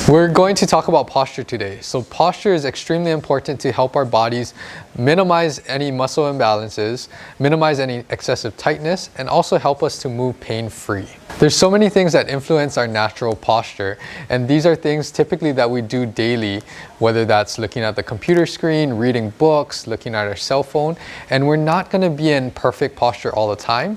We're going to talk about posture today. So posture is extremely important to help our bodies minimize any muscle imbalances, minimize any excessive tightness, and also help us to move pain-free. There's so many things that influence our natural posture, and these are things typically that we do daily, whether that's looking at the computer screen, reading books, looking at our cell phone, and we're not going to be in perfect posture all the time,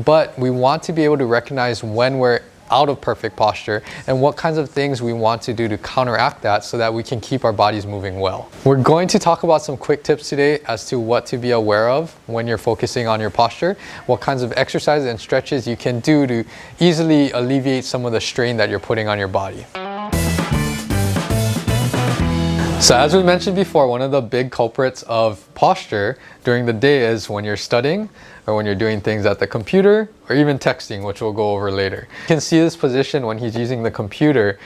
but we want to be able to recognize when we're out of perfect posture and what kinds of things we want to do to counteract that so that we can keep our bodies moving well. We're going to talk about some quick tips today as to what to be aware of when you're focusing on your posture, what kinds of exercises and stretches you can do to easily alleviate some of the strain that you're putting on your body. So as we mentioned before, one of the big culprits of posture during the day is when you're studying or when you're doing things at the computer or even texting, which we'll go over later. You can see this position when he's using the computer.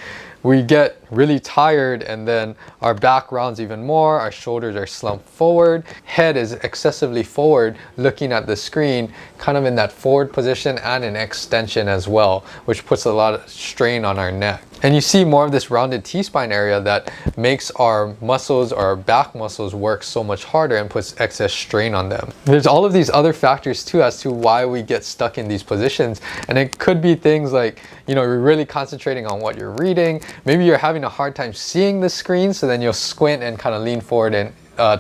We get really tired and then our back rounds even more, our shoulders are slumped forward, head is excessively forward looking at the screen, kind of in that forward position and an extension as well, which puts a lot of strain on our neck. And you see more of this rounded T-spine area that makes our muscles or our back muscles work so much harder and puts excess strain on them. There's all of these other factors too as to why we get stuck in these positions, and it could be things like, you're really concentrating on what you're reading, maybe you're having a hard time seeing the screen, so then you'll squint and kind of lean forward and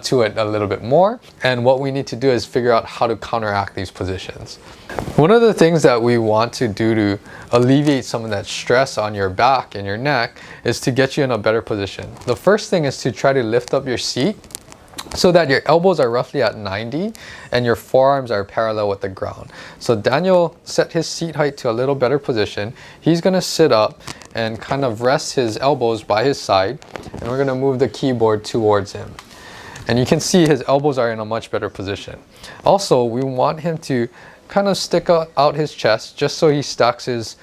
to it a little bit more. And what we need to do is figure out how to counteract these positions. One of the things that we want to do to alleviate some of that stress on your back and your neck is to get you in a better position. The first thing is to try to lift up your seat so that your elbows are roughly at 90 and your forearms are parallel with the ground. So Daniel set his seat height to a little better position. He's going to sit up and kind of rest his elbows by his side, and we're going to move the keyboard towards him. And you can see his elbows are in a much better position. Also, we want him to kind of stick out his chest just so he stacks his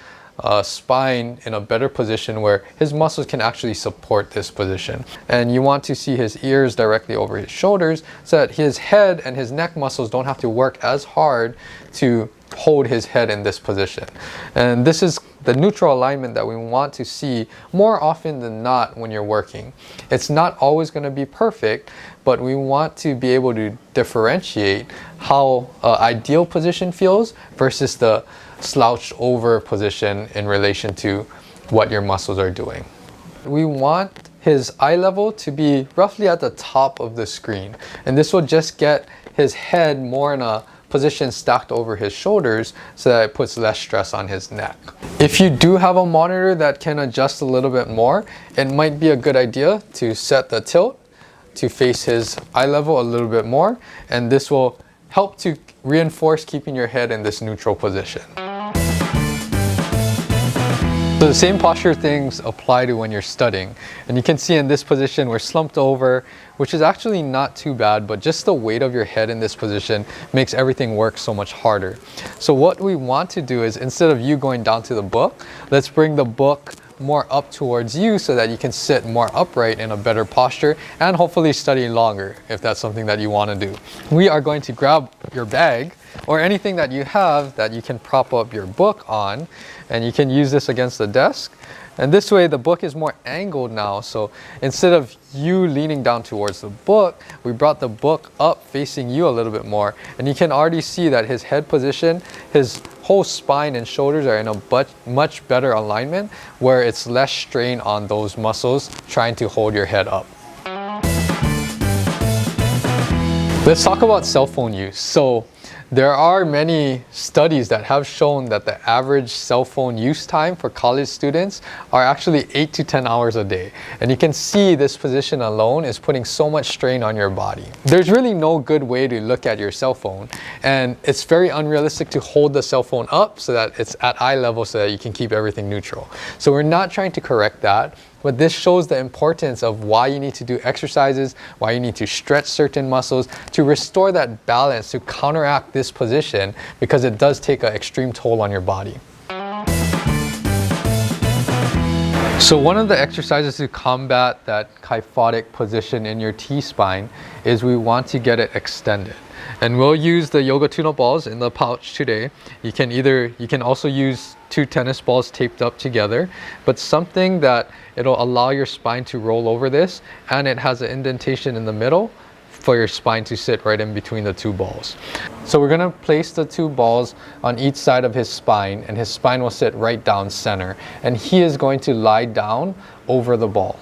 spine in a better position where his muscles can actually support this position. And you want to see his ears directly over his shoulders so that his head and his neck muscles don't have to work as hard to hold his head in this position. And this is the neutral alignment that we want to see more often than not when you're working. It's not always going to be perfect, but we want to be able to differentiate how ideal position feels versus the slouched over position in relation to what your muscles are doing. We want his eye level to be roughly at the top of the screen, and this will just get his head more in a position stacked over his shoulders so that it puts less stress on his neck. If you do have a monitor that can adjust a little bit more, it might be a good idea to set the tilt to face his eye level a little bit more, and this will help to reinforce keeping your head in this neutral position. So the same posture things apply to when you're studying. And you can see in this position we're slumped over, which is actually not too bad, but just the weight of your head in this position makes everything work so much harder. So what we want to do is, instead of you going down to the book, let's bring the book more up towards you so that you can sit more upright in a better posture and hopefully study longer if that's something that you want to do. We are going to grab your bag or anything that you have that you can prop up your book on, and you can use this against the desk. And this way the book is more angled now, so instead of you leaning down towards the book, we brought the book up facing you a little bit more, and you can already see that his head position, his whole spine and shoulders are in a much better alignment where it's less strain on those muscles trying to hold your head up. Let's talk about cell phone use. So there are many studies that have shown that the average cell phone use time for college students are actually 8 to 10 hours a day. And you can see this position alone is putting so much strain on your body. There's really no good way to look at your cell phone, and it's very unrealistic to hold the cell phone up so that it's at eye level so that you can keep everything neutral. So we're not trying to correct that. But this shows the importance of why you need to do exercises, why you need to stretch certain muscles to restore that balance, to counteract this position, because it does take an extreme toll on your body. So one of the exercises to combat that kyphotic position in your T-spine is we want to get it extended. And we'll use the yoga tune-up balls in the pouch today. You can also use 2 tennis balls taped up together, but something that it'll allow your spine to roll over this, and it has an indentation in the middle for your spine to sit right in between the 2 balls. So we're gonna place the 2 balls on each side of his spine, and his spine will sit right down center, and he is going to lie down over the ball.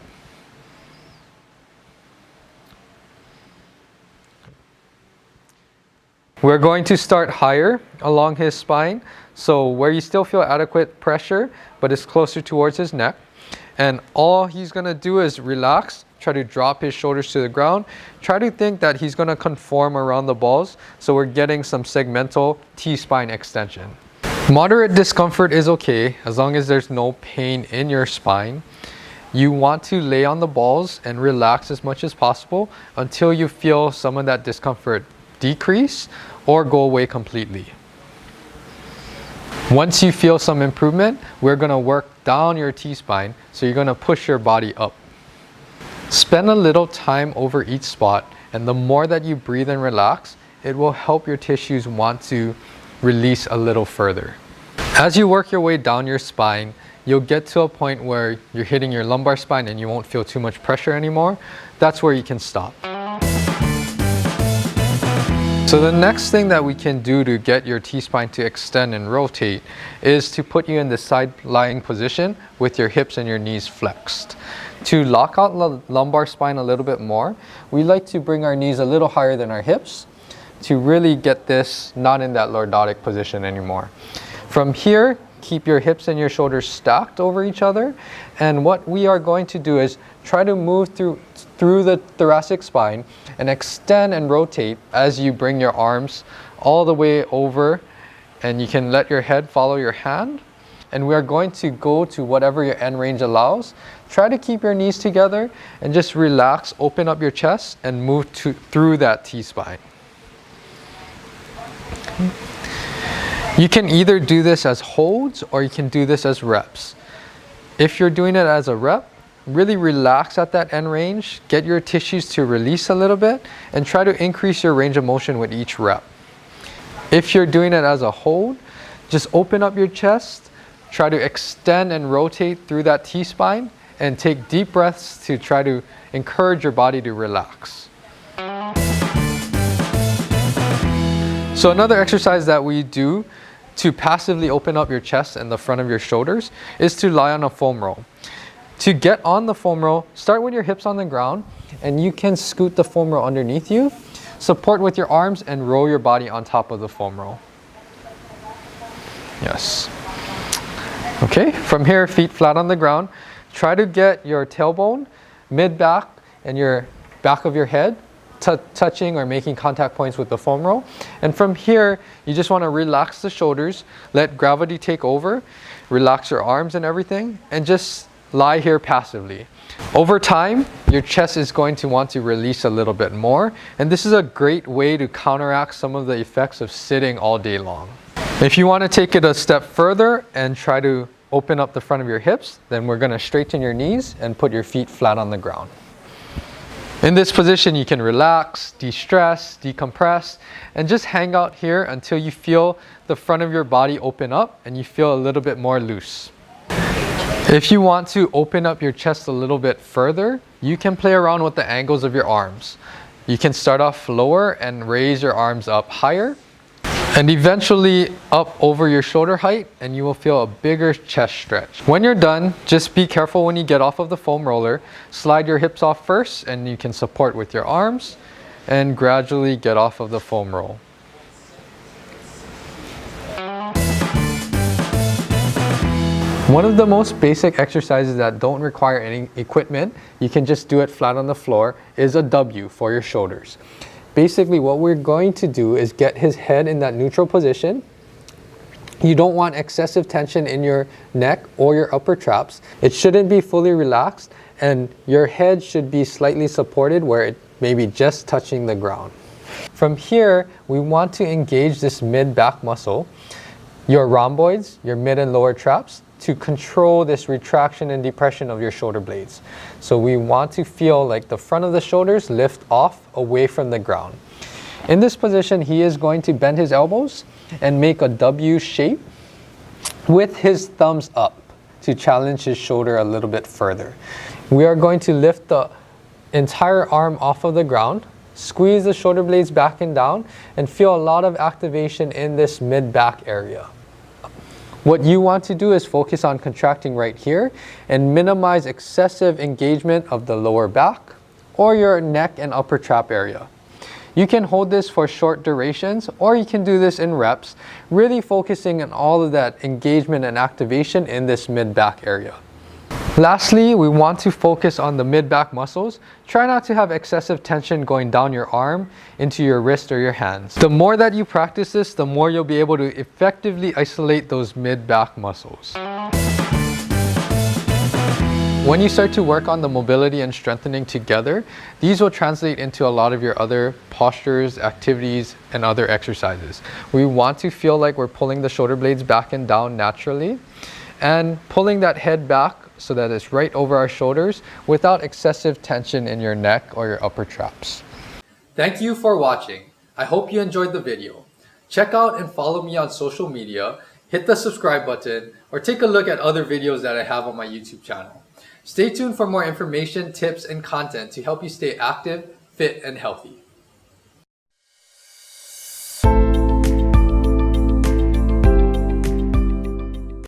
We're going to start higher along his spine, so where you still feel adequate pressure, but it's closer towards his neck. And all he's gonna do is relax, try to drop his shoulders to the ground, try to think that he's gonna conform around the balls, so we're getting some segmental T-spine extension. Moderate discomfort is okay, as long as there's no pain in your spine. You want to lay on the balls and relax as much as possible until you feel some of that discomfort decrease or go away completely. Once you feel some improvement, we're going to work down your T-spine, so you're going to push your body up. Spend a little time over each spot, and the more that you breathe and relax, it will help your tissues want to release a little further. As you work your way down your spine, you'll get to a point where you're hitting your lumbar spine and you won't feel too much pressure anymore. That's where you can stop. So the next thing that we can do to get your T-spine to extend and rotate is to put you in the side lying position with your hips and your knees flexed. To lock out the lumbar spine a little bit more, we like to bring our knees a little higher than our hips to really get this not in that lordotic position anymore. From here, keep your hips and your shoulders stacked over each other, and what we are going to do is try to move through the thoracic spine and extend and rotate as you bring your arms all the way over, and you can let your head follow your hand, and we are going to go to whatever your end range allows. Try to keep your knees together and just relax, open up your chest and move through that T-spine. You can either do this as holds or you can do this as reps. If you're doing it as a rep, really relax at that end range, get your tissues to release a little bit, and try to increase your range of motion with each rep. If you're doing it as a hold, just open up your chest, try to extend and rotate through that T-spine, and take deep breaths to try to encourage your body to relax. So another exercise that we do to passively open up your chest and the front of your shoulders is to lie on a foam roll. To get on the foam roll, start with your hips on the ground, and you can scoot the foam roll underneath you. Support with your arms and roll your body on top of the foam roll. Yes. Okay, from here, feet flat on the ground. Try to get your tailbone, mid-back, and your back of your head touching or making contact points with the foam roll. And from here, you just want to relax the shoulders, let gravity take over, relax your arms and everything, and just lie here passively. Over time, your chest is going to want to release a little bit more, and this is a great way to counteract some of the effects of sitting all day long. If you want to take it a step further and try to open up the front of your hips, then we're going to straighten your knees and put your feet flat on the ground. In this position, you can relax, de-stress, decompress, and just hang out here until you feel the front of your body open up and you feel a little bit more loose. If you want to open up your chest a little bit further, you can play around with the angles of your arms. You can start off lower and raise your arms up higher, and eventually up over your shoulder height, and you will feel a bigger chest stretch. When you're done, just be careful when you get off of the foam roller. Slide your hips off first, and you can support with your arms, and gradually get off of the foam roll. One of the most basic exercises that don't require any equipment, you can just do it flat on the floor, is a W for your shoulders. Basically, what we're going to do is get his head in that neutral position. You don't want excessive tension in your neck or your upper traps. It shouldn't be fully relaxed, and your head should be slightly supported where it may be just touching the ground. From here, we want to engage this mid-back muscle, your rhomboids, your mid and lower traps, to control this retraction and depression of your shoulder blades. So we want to feel like the front of the shoulders lift off away from the ground. In this position, he is going to bend his elbows and make a W shape with his thumbs up to challenge his shoulder a little bit further. We are going to lift the entire arm off of the ground, squeeze the shoulder blades back and down, and feel a lot of activation in this mid-back area. What you want to do is focus on contracting right here and minimize excessive engagement of the lower back or your neck and upper trap area. You can hold this for short durations, or you can do this in reps, really focusing on all of that engagement and activation in this mid-back area. Lastly, we want to focus on the mid-back muscles. Try not to have excessive tension going down your arm into your wrist or your hands. The more that you practice this, the more you'll be able to effectively isolate those mid-back muscles. When you start to work on the mobility and strengthening together, these will translate into a lot of your other postures, activities, and other exercises. We want to feel like we're pulling the shoulder blades back and down naturally and pulling that head back so that it's right over our shoulders without excessive tension in your neck or your upper traps. Thank you for watching. I hope you enjoyed the video. Check out and follow me on social media, hit the subscribe button, or take a look at other videos that I have on my YouTube channel. Stay tuned for more information, tips, and content to help you stay active, fit, and healthy.